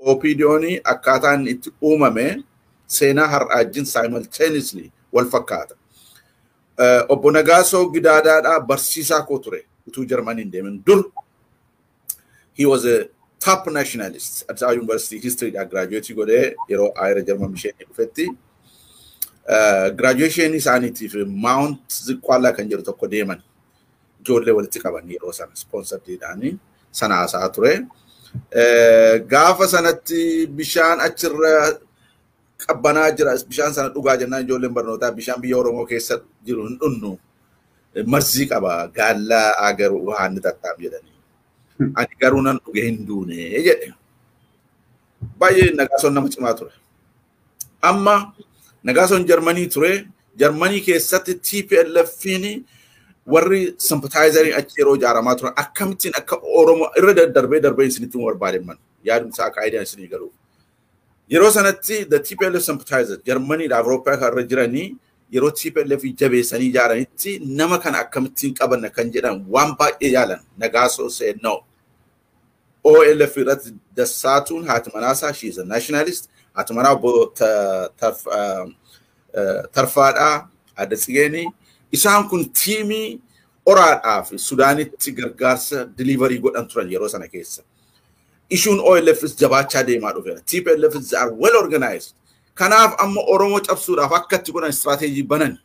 OPDOni akkaataan itti uumame seenaa har'aajin simultaneously wal fakkaata. Obbo Nagaasoo Gidaadaadhaa barsiisaa koo ture utuu Jarmaniin deemen dur. He was a top nationalist at our university history graduate godee yeroo ayira Jarman bisheen dhufetti. Graduation isaaniitiif Mount Ziqqaallaa kan jedhu tokko deeman. Ijoollee walitti qaban yeroo sana sponsordiidhaani sana haasaa ture. Gaafa sanatti bishaan achirra qabbanaa jira bishaan sana dhugaa jennaan ijoolleen barnootaa bishaan biyya Oromoo keessa jiru hin dhunnu marzii qaba gaallaa agar waan tattaam jedhanii ani garuu nan dhuge hin duune jedhe baay'ee Nagaasoon nama cimaa ture amma Nagaasoon Jarmanii ture Jarmanii keessatti TPLF'n warri sympathizerii achi yeroo jaaramaa turan akkamittiin akka Oromoo irra darbee isinitti barbaademan yaadumsa akka aayidaan isinii galuuf yeroo sanatti the TPLF sympathizer Germany da Europa irra jiranii yeroo TPLF jabeessanii ijaaranitti nama kan akkamittiin qaban kan jedhan waan baay'ee yaalan Nagaasoo said no OLF irratti Dasaatuun Haatimanaasaa she is a nationalist Haatimanaa Tarfaadhaa Adda Tsigeeni isaan kun tiimii oraadhaaf Sudaanitti gargaarsa delivery godhan turan yeroo sana keessa Ishun OLF is jabaachaa deemaa dhufeera. TPLF are well organized. Kanaaf amma Oromoo cabsuudhaaf akkatti godhan strategy banan.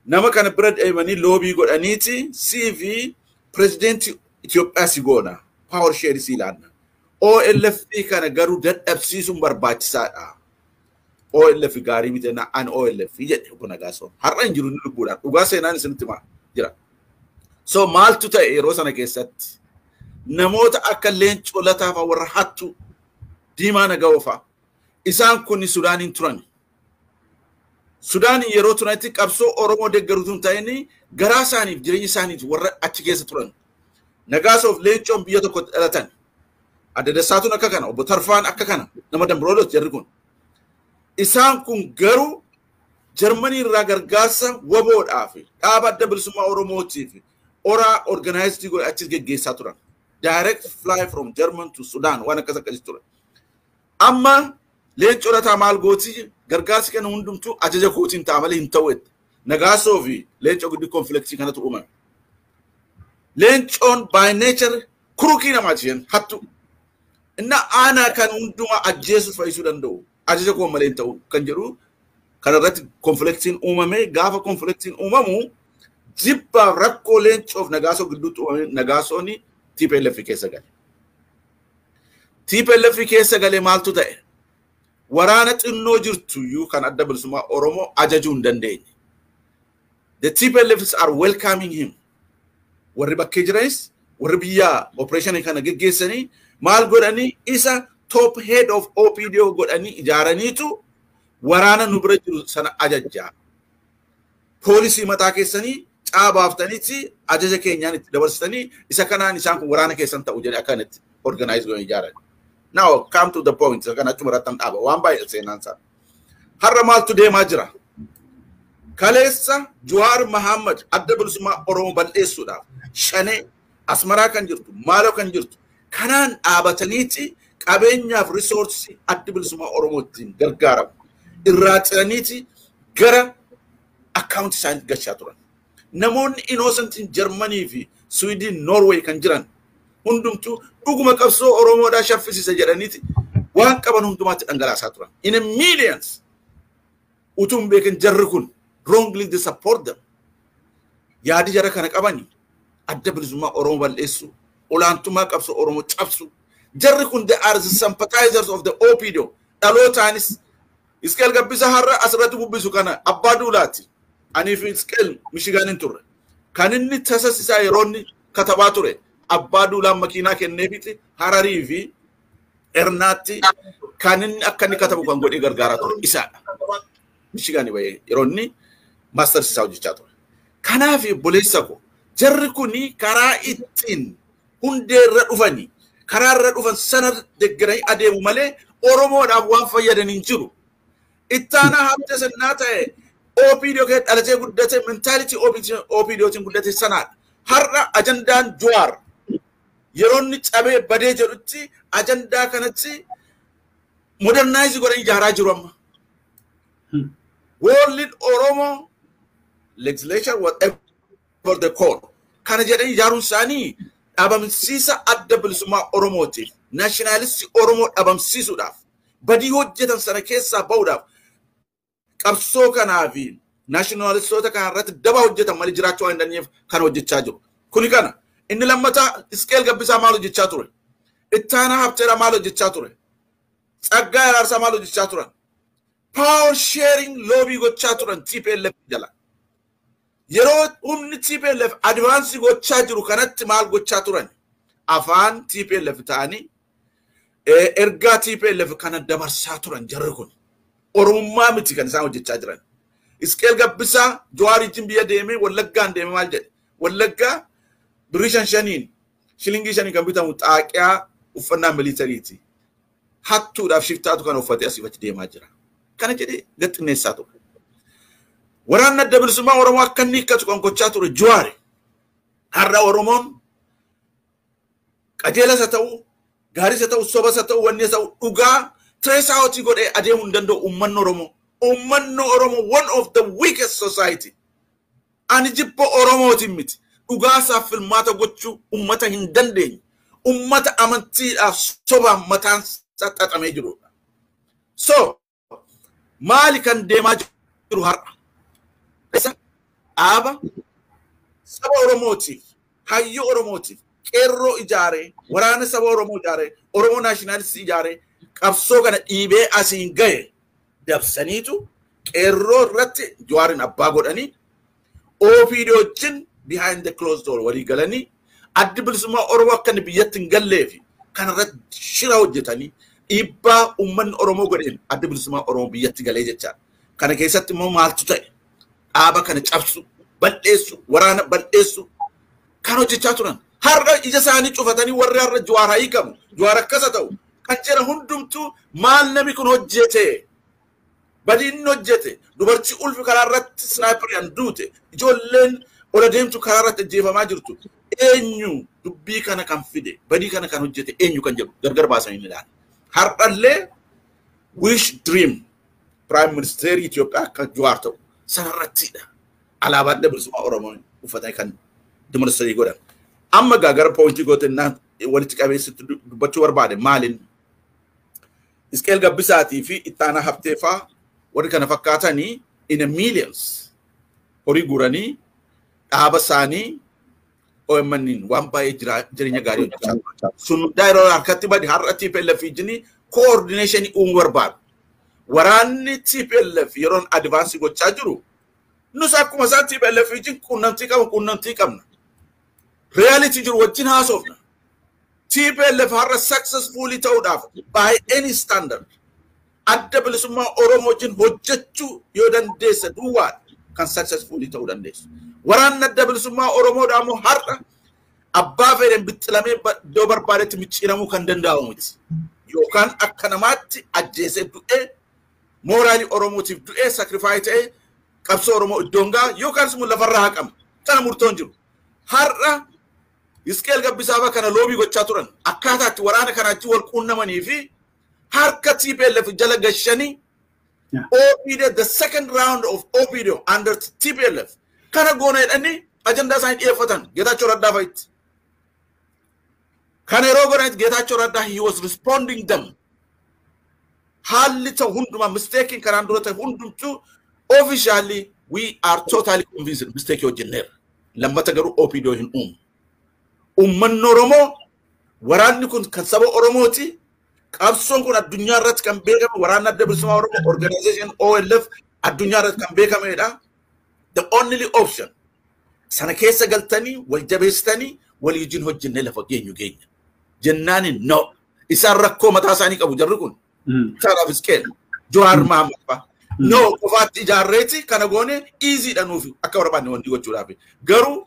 Nama kana bira deemanii loobii godhaniiti CV President Itoophiyaa si goona. Power share si ilaanna. OLF kana garuu dadhabsiisuun barbaachisaadha. OLF gaarii miti an OLF jedhe Obbo Nagaasoo. Har'a hin jiru ni lubbuudhaan. Dhugaa seenaan isinitti jira. So maaltu ta'e yeroo sana keessatti? Namoota akka Leencoo Lataa fa warra hattu Diimaa Naga'oo fa isaan kun Sudaaniin turan. Sudaaniin yeroo turanitti qabsoo Oromoo deeggaruutuun ta'ini garaa isaaniif jireenya isaaniif warra achi keessa turan. Nagaasoof Leencoon biyya tokko dhalatan. Adda Dasaatuun akka kana Obbo Tarfaan akka kana nama Dambiroolos jarri kun. Isaan kun garuu Jarmanii irraa gargaarsa waboodhaaf dhaaba adda bilisummaa Oromootiif oraa organized godhe achi geggeessaa turan. Direct fly from German to Sudan waan akkas akkasii ture. Amma Leencoo Lataa maal gooti gargaarsi kana hundumtu ajaja kootiin ta'a malee hin ta'u. Nagaasoo fi Leencoo giddu konfliktii kanatu uumame. Leencoon by nature kurukii namaa jiran hattu. Inna aanaa kan hundumaa ajjeesuuf fayyisuu danda'u. Ajaja koo malee hin ta'u kan jedhu kanarratti konfliktiin uumame gaafa konfliktiin uumamu jibbaaf rakkoo Leencoof Nagaasoo gidduutti uumame Nagaasooni TPLF keessa gale. TPLF keessa gale maaltu ta'e? Waraana xinnoo jirtu iyyuu kan adda bilisummaa Oromoo ajajuu hin dandeenye. The TPLFs are welcoming him. Warri bakkee jiranis warri biyyaa operation kana geggeessanii maal godhanii isa top head of OPDO godhanii ijaaraniitu waraana nu bira jiru sana ajajjaa. Poolisii mataa keessanii caabaftanitti ajaja keenyaan itti dabarsitanii isa kanaan isaan kun waraana keessan ta'u jedhe akkanatti organize godhanii ijaaran. Now come to the point kana achuma rattan dhaaba waan baay'ee seenaan isaa. Har'a maaltu deemaa jira? Kaleessa Jawaar Mohammed adda bilisummaa Oromoo bal'eessuudhaaf shanee Asmaraa kan jirtu maaloo kan jirtu kanaan dhaabataniiti qabeenyaaf resource adda bilisummaa Oromootiin gargaaramu irraa ciraniiti gara account isaanii gachaa turan. Namoonni innocent in Germany fi Sweden Norway kan jiran hundumtu dhuguma qabsoo Oromoodhaa shaffisiisa jedhaniiti waan qaban hundumaatti dhangalaasaa turan. In a millions utum beekan jarri kun wrongly they support them. Yaadi jara kana qabani adda bilisummaa Oromoo bal'eessu olaantummaa qabsoo Oromoo cabsu jarri kun they are the sympathizers of the OPDO dhalootaanis Iskeel Gabbisa har'a asirratti bubbisu kana abbaa duulaati. Ani fi Iskeel Michiganin turre kan inni tasasisaa yeroonni katabaa ture abbaa duulaan makiinaa kenneefiti Hararii fi Ernaatti kan inni akka inni katabu kan godhee gargaaraa ture isaadha. Michigani baay'ee yeroonni master isaa hojjechaa ture. Kanaaf boleessa ko jarri kuni karaa ittiin hundeerra dhufani karaarra dhufan sana deeggaranii adeemu malee Oromoodhaaf waan fayyadan hin jiru. Ittaana hamte sannaa ta'e OPDO ke dhalatee guddate mentality OPDOtiin guddate sanaadha. Har'a ajandaan Jawaar yeronni cabe bade jedhutti agenda kanatti modernize godhan ijaaraa jiru amma World Oromo legislature whatever the call kana jedhan ijaarun isaanii dhabamsiisa adda bilisummaa Oromootiif nationalist Oromo dhabamsiisuudhaaf badii hojjetan sana keessaa ba'uudhaaf qabsoo kanaafi nationalistoota kana irratti daba hojjetan malee jiraachuu hin dandeenyeef kan hojjechaa jiru kuni kana inni lammataa Isqeel Gabbisaa maal hojjechaa ture Ittaanaa Habteeraa maal hojjechaa ture Tsaggaayee Araarsaa maal hojjechaa turan power sharing lobby gochaa turan TPLF jala yeroo humni TPLF advance gochaa jiru kanatti maal gochaa turan afaan TPLF ta'anii ergaa TPLF kana dabarsaa turan jarri kun Oromummaa miti kan isaan hojjechaa jiran Isqeel Gabbisaa Jawaari Jimbiya deemee Wallaggaan deemee maal jedhe Wallaggaa birishan shaniin shilingii shanii kan bitamu xaaqiyaa uffannaa militariiti hattuudhaaf shiftaatu kan uffatee asifatti deemaa jira kana jedhee gaxxineessaa ture waraanni adda bilisummaa Oromoo akka inni hiikkatu kan gochaa ture Jawaari har'a Oromoon qajeelasa ta'u gaarisa ta'u sobasa ta'u wanni ta'u dhugaa treesaawoti godhee adeemuu hin danda'u uummanni Oromoo one of the weakest society ani jibba Oromootiin miti dhugaasaaf filmaata gochuu ummata hin dandeenye ummata amantiidhaaf sobaan mataan xaxamee jirudha so maali kan deemaa jiru har'a isa dhaaba saba Oromootiif hayyo Oromootiif qeerroo ijaaree waraana saba Oromoo ijaaree Oromoo nationalist ijaaree qabsoo kana dhiibee asiin gahe dabsaniitu qeerroo irratti Jawaarin abbaa godhanii OPDO'chin behind the closed door walii galanii addi bilisummaa Oromoo akka inni biyyatti hin galleefi kan irratti shira hojjetanii dhiibbaa uummanni Oromoo godheen addi bilisummaa Oromoo biyyatti galee jechaa kana keessatti immoo maaltu ta'e dhaaba kana cabsu bal'eessu waraana bal'eessu kan hojjechaa turan har'a ija isaanii cufatanii warri har'a Jawaar hiikamu Jawaar akkasa ta'u kan jira hundumtuu maal namni kun hojjete badin hojjete dubartii ulfi karaa irratti snaayiperiin duute ijoolleen ola deemtu karaa irratti ajjeefamaa jirtu eenyu dubbii kana kan fide badii kana kan hojjete eenyu kan jedhu gargar baasanii ilaalan har'allee wish dream prime minister Ethiopia akka Jawaar ta'u sanarrattidha alaabaa adda bilisummaa Oromoo uffatanii kan demonstreetii godhan amma gaagara pointii gootenaan walitti qabeessitti dubbachuu barbaade maaliin Isqeel Gabbisaatii fi Ittaanaa Habteefaa warri kana fakkaatanii in a millions horii guuranii dhaaba isaanii OMN'n waan baay'ee jireenya gaarii hojjechaa sun daa'iroo harkatti badi har'a TPLF wajjin coordination uumuu barbaadu waraanni TPLF yeroon advance gochaa jiru nus akkuma isaa TPLF wajjin quunnamtii qabna reality jiru wajjin haasofna TPLF har'a successfully ta'uudhaaf by any standard adda bilisummaa Oromoo wajjin hojjechuu yoo dandeessa duwwaa kan successfully ta'uu dandeessu waraanni adda bilisummaa Oromoodhaa immoo har'a abbaa fedhan bixxilamee iddoo barbaadetti micciiramuu kan danda'u miti yookaan akka namaatti ajjeesee du'ee mooraalii Oromootiif du'ee sacrifice ta'ee qabsoo Oromoo iddoon ga'a yookaan immoo lafarraa haqama kana murtoon jiru har'a Isqeel Gabbisaa kana loobii gochaa turan akkaataatti waraana kanaachi wal quunnamanii fi harka TPLF jala gashanii OPD the second round of OPD under TPLF kana goona jedhanii agenda isaanii dhiyeeffatan Geetaachoo Raddaa fa'itti kana yeroo godhanitti Geetaachoo Raddaa he was responding them haalli ta'u hundumaa mistaking kanaan dura ta'e hundumtuu officially we are totally convinced mistake hojjenneera lammata garuu OPD hin uummanni Oromoo waraanni kun kan saba Oromooti qabsoon kun addunyaa irratti kan beekame waraanni adda bilisummaa Oromoo organization OLF addunyaa irratti kan beekameedha the only option sana keessa galtanii wal jabeessitanii wal wajjin hojjennee lafa geenyu geenya jennaani no isaan rakkoo mataa isaanii qabu jarri kun Isaadhaaf Isqeel Jawaar Mahammad fa no qofaatti ijaarreeti kana goone easy dha nuuf akka barbaanne wanti gochuudhaaf garuu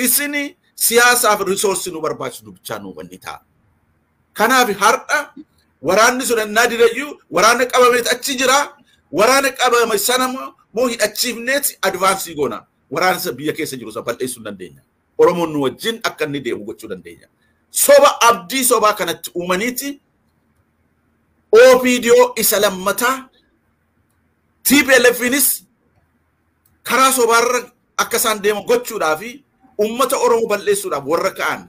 isini siyaasaaf resource nu barbaachisu bichaa nu wanni ta'a kanaaf har'a waraanni sun naadirayyuu waraana qabamee achi jira waraana qabame sana moo hidhachiifneeti advance goona waraana biyya keessa jiru sa bal'eessuu dandeenya Oromoon nu wajjin akka inni deemu gochuu dandeenya soba abdii soba kanatti uumaniiti OPDO isa lammata TPLFinis karaa sobaarra akka isaan deemu gochuudhaaf ummata Oromoo balleessuudhaaf warra ka'an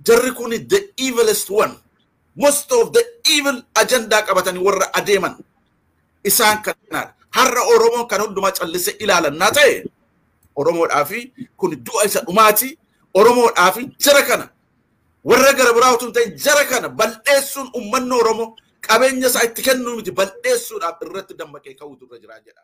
jarri kun the evilest one, most of the evil agenda qabatanii warra adeeman isaan kanaan har'a Oromoon kan hundumaa callise ilaalannaa ta'e Oromoodhaaf kun du'a isa dhumaati. Oromoodhaaf jara kana warra gara biraa utuu ta'e jara kana balleessuun ummanni Oromoo qabeenya isaa itti kennuu miti balleessuudhaaf irratti dammaqee ka'uutu irra jira jedha.